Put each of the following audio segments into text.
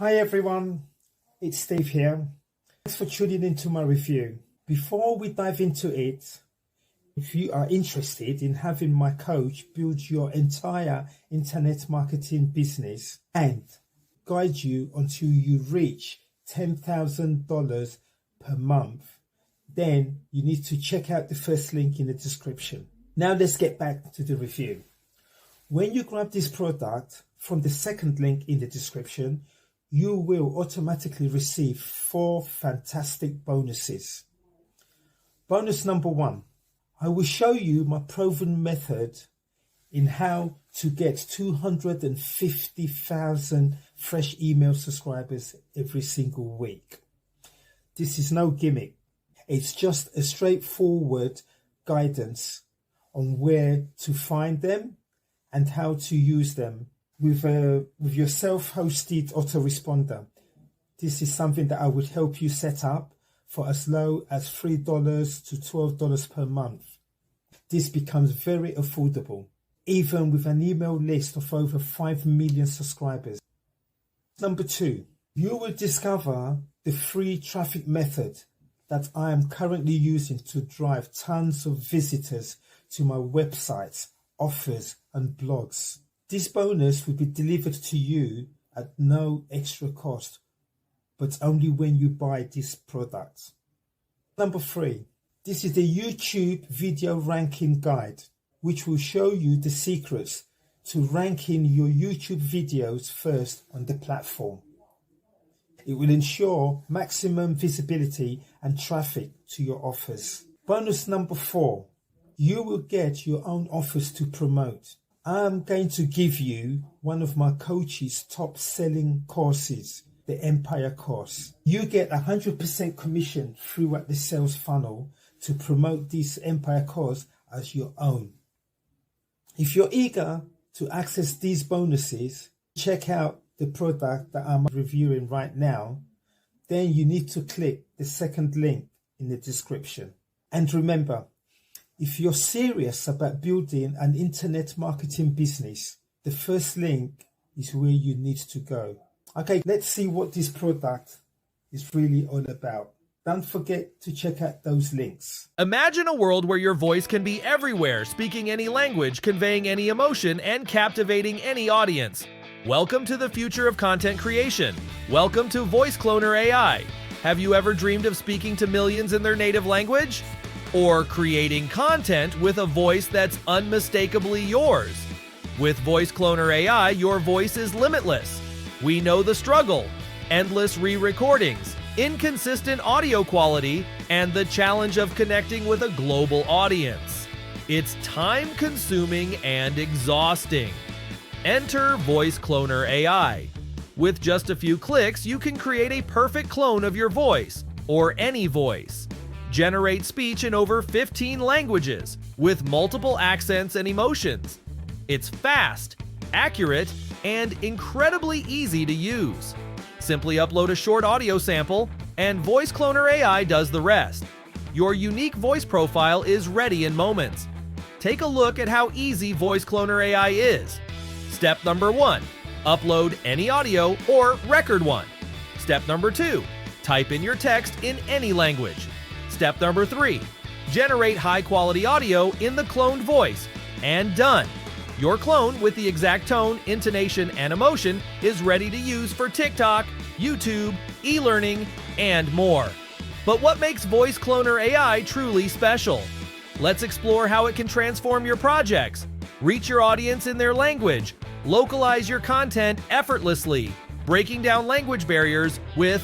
Hi everyone, it's Steve here. Thanks for tuning into my review. Before we dive into it, if you are interested in having my coach build your entire internet marketing business and guide you until you reach $10,000 per month, then you need to check out the first link in the description. Now let's get back to the review. When you grab this product from the second link in the description, you will automatically receive 4 fantastic bonuses. Bonus number 1, I will show you my proven method in how to get 250,000 fresh email subscribers every single week. This is no gimmick. It's just a straightforward guidance on where to find them and how to use them with your self-hosted autoresponder. This is something that I would help you set up for as low as $3 to $12 per month. This becomes very affordable, even with an email list of over 5 million subscribers. Number 2, you will discover the free traffic method that I am currently using to drive tons of visitors to my websites, offers and blogs. This bonus will be delivered to you at no extra cost, but only when you buy this product. Number 3, this is the YouTube video ranking guide, which will show you the secrets to ranking your YouTube videos first on the platform. It will ensure maximum visibility and traffic to your offers. Bonus number 4, you will get your own offers to promote. I'm going to give you one of my coach's top selling courses, the Empire course. You get 100% commission throughout the sales funnel to promote this Empire course as your own. If you're eager to access these bonuses, check out the product that I'm reviewing right now, then you need to click the second link in the description. And remember, if you're serious about building an internet marketing business, the first link is where you need to go. Okay, let's see what this product is really all about. Don't forget to check out those links. Imagine a world where your voice can be everywhere, speaking any language, conveying any emotion, and captivating any audience. Welcome to the future of content creation. Welcome to VoiceCloner AI. Have you ever dreamed of speaking to millions in their native language? Or creating content with a voice that's unmistakably yours? With VoiceCloner AI, your voice is limitless. We know the struggle, endless re-recordings, inconsistent audio quality, and the challenge of connecting with a global audience. It's time-consuming and exhausting. Enter VoiceCloner AI. With just a few clicks, you can create a perfect clone of your voice, or any voice. Generate speech in over 15 languages, with multiple accents and emotions. It's fast, accurate, and incredibly easy to use. Simply upload a short audio sample, and VoiceCloner AI does the rest. Your unique voice profile is ready in moments. Take a look at how easy VoiceCloner AI is. Step number 1, upload any audio or record one. Step number 2, type in your text in any language. Step number 3, generate high-quality audio in the cloned voice, and done. Your clone with the exact tone, intonation, and emotion is ready to use for TikTok, YouTube, e-learning, and more. But what makes VoiceCloner AI truly special? Let's explore how it can transform your projects, reach your audience in their language, localize your content effortlessly, breaking down language barriers with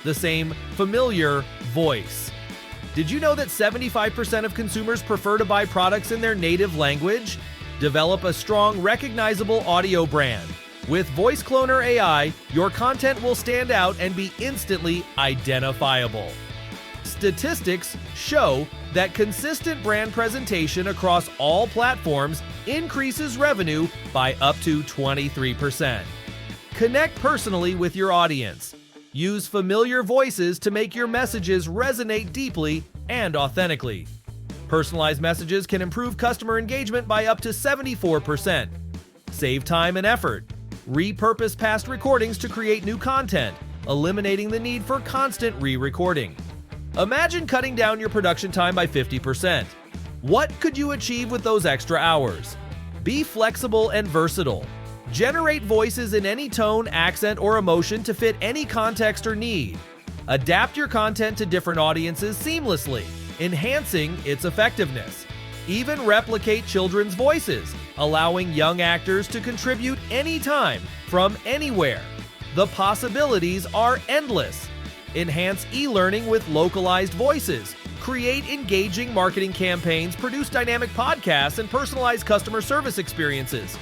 the same familiar voice. Did you know that 75% of consumers prefer to buy products in their native language? Develop a strong, recognizable audio brand. With VoiceCloner AI, your content will stand out and be instantly identifiable. Statistics show that consistent brand presentation across all platforms increases revenue by up to 23%. Connect personally with your audience. Use familiar voices to make your messages resonate deeply and authentically. Personalized messages can improve customer engagement by up to 74%. Save time and effort. Repurpose past recordings to create new content, eliminating the need for constant re-recording. Imagine cutting down your production time by 50%. What could you achieve with those extra hours? Be flexible and versatile. Generate voices in any tone, accent, or emotion to fit any context or need. Adapt your content to different audiences seamlessly, enhancing its effectiveness. Even replicate children's voices, allowing young actors to contribute anytime, from anywhere. The possibilities are endless. Enhance e-learning with localized voices. Create engaging marketing campaigns, produce dynamic podcasts, and personalize customer service experiences.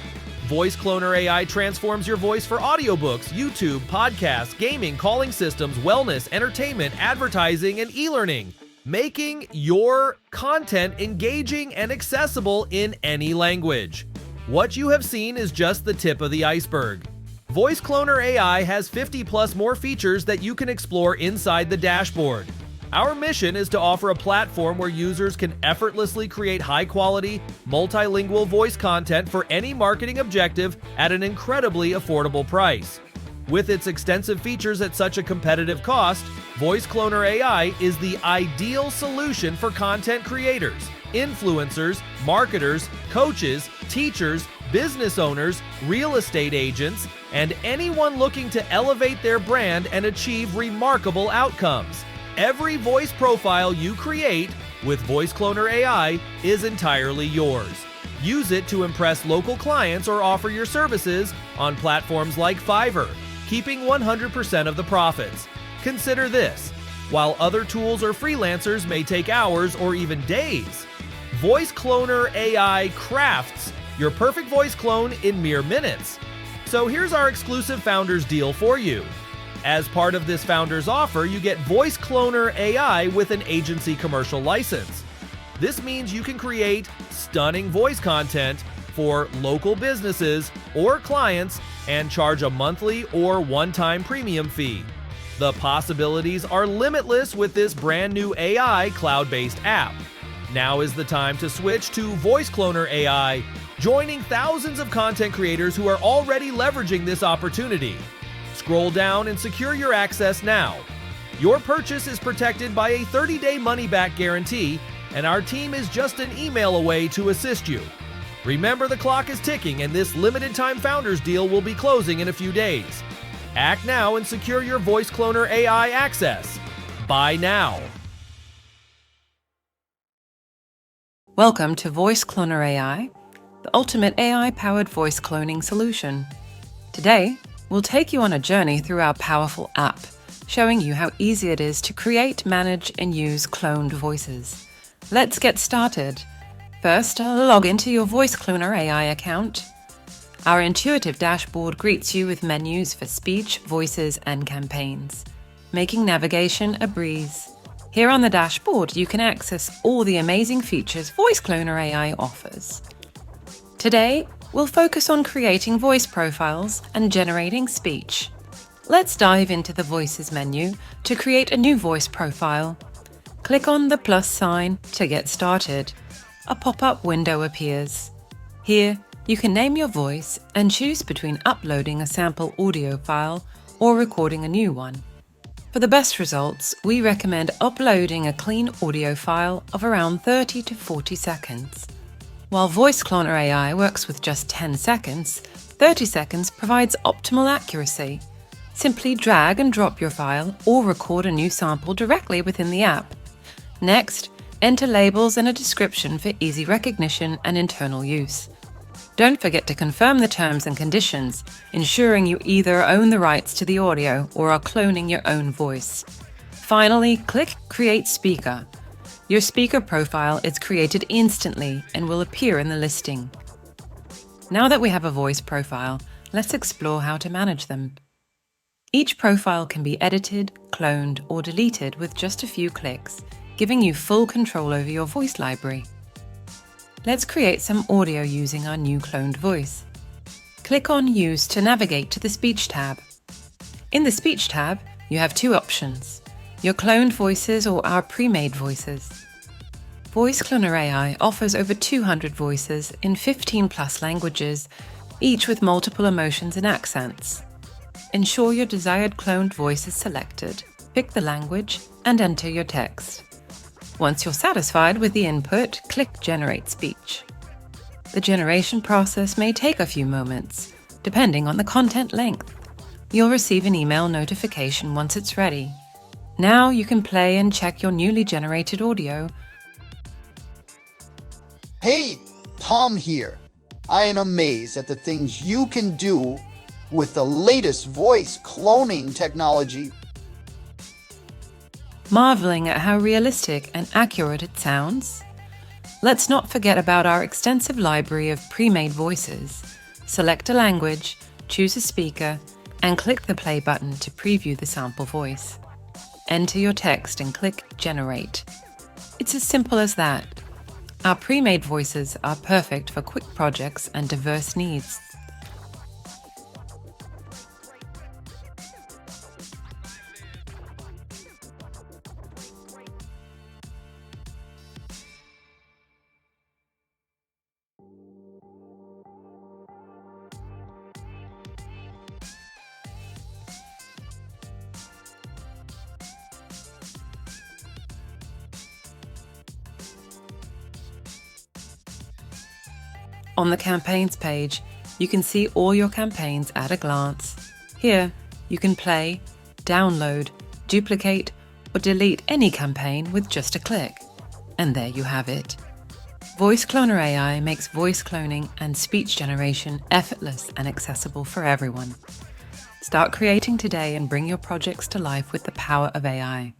VoiceCloner AI transforms your voice for audiobooks, YouTube, podcasts, gaming, calling systems, wellness, entertainment, advertising, and e-learning, making your content engaging and accessible in any language. What you have seen is just the tip of the iceberg. VoiceCloner AI has 50+ more features that you can explore inside the dashboard. Our mission is to offer a platform where users can effortlessly create high-quality, multilingual voice content for any marketing objective at an incredibly affordable price. With its extensive features at such a competitive cost, VoiceCloner AI is the ideal solution for content creators, influencers, marketers, coaches, teachers, business owners, real estate agents, and anyone looking to elevate their brand and achieve remarkable outcomes. Every voice profile you create with VoiceCloner AI is entirely yours. Use it to impress local clients or offer your services on platforms like Fiverr, keeping 100% of the profits. Consider this: while other tools or freelancers may take hours or even days, VoiceCloner AI crafts your perfect voice clone in mere minutes. So here's our exclusive Founders deal for you. As part of this Founders offer, you get VoiceCloner AI with an agency commercial license. This means you can create stunning voice content for local businesses or clients and charge a monthly or one-time premium fee. The possibilities are limitless with this brand new AI cloud-based app. Now is the time to switch to VoiceCloner AI, joining thousands of content creators who are already leveraging this opportunity. Scroll down and secure your access now. Your purchase is protected by a 30-day money-back guarantee, and our team is just an email away to assist you. Remember, the clock is ticking, and this limited-time Founders deal will be closing in a few days. Act now and secure your VoiceCloner AI access. Buy now. Welcome to VoiceCloner AI, the ultimate AI-powered voice cloning solution. Today, we'll take you on a journey through our powerful app, showing you how easy it is to create, manage, and use cloned voices. Let's get started. First, log into your VoiceCloner AI account. Our intuitive dashboard greets you with menus for speech, voices, and campaigns, making navigation a breeze. Here on the dashboard, you can access all the amazing features VoiceCloner AI offers. Today, we'll focus on creating voice profiles and generating speech. Let's dive into the Voices menu to create a new voice profile. Click on the plus sign to get started. A pop-up window appears. Here, you can name your voice and choose between uploading a sample audio file or recording a new one. For the best results, we recommend uploading a clean audio file of around 30 to 40 seconds. While VoiceCloner AI works with just 10 seconds, 30 seconds provides optimal accuracy. Simply drag and drop your file or record a new sample directly within the app. Next, enter labels and a description for easy recognition and internal use. Don't forget to confirm the terms and conditions, ensuring you either own the rights to the audio or are cloning your own voice. Finally, click Create Speaker. Your speaker profile is created instantly and will appear in the listing. Now that we have a voice profile, let's explore how to manage them. Each profile can be edited, cloned, or deleted with just a few clicks, giving you full control over your voice library. Let's create some audio using our new cloned voice. Click on Use to navigate to the Speech tab. In the Speech tab, you have two options: your cloned voices or our pre-made voices. VoiceCloner AI offers over 200 voices in 15+ languages each with multiple emotions and accents. Ensure your desired cloned voice is selected, pick the language, and enter your text. Once you're satisfied with the input, click Generate Speech. The generation process may take a few moments, depending on the content length. You'll receive an email notification once it's ready. Now you can play and check your newly generated audio. Hey, Tom here. I am amazed at the things you can do with the latest voice cloning technology. Marveling at how realistic and accurate it sounds? Let's not forget about our extensive library of pre-made voices. Select a language, choose a speaker, and click the play button to preview the sample voice. Enter your text and click Generate. It's as simple as that. Our pre-made voices are perfect for quick projects and diverse needs. On the Campaigns page, you can see all your campaigns at a glance. Here, you can play, download, duplicate, or delete any campaign with just a click. And there you have it. VoiceCloner AI makes voice cloning and speech generation effortless and accessible for everyone. Start creating today and bring your projects to life with the power of AI.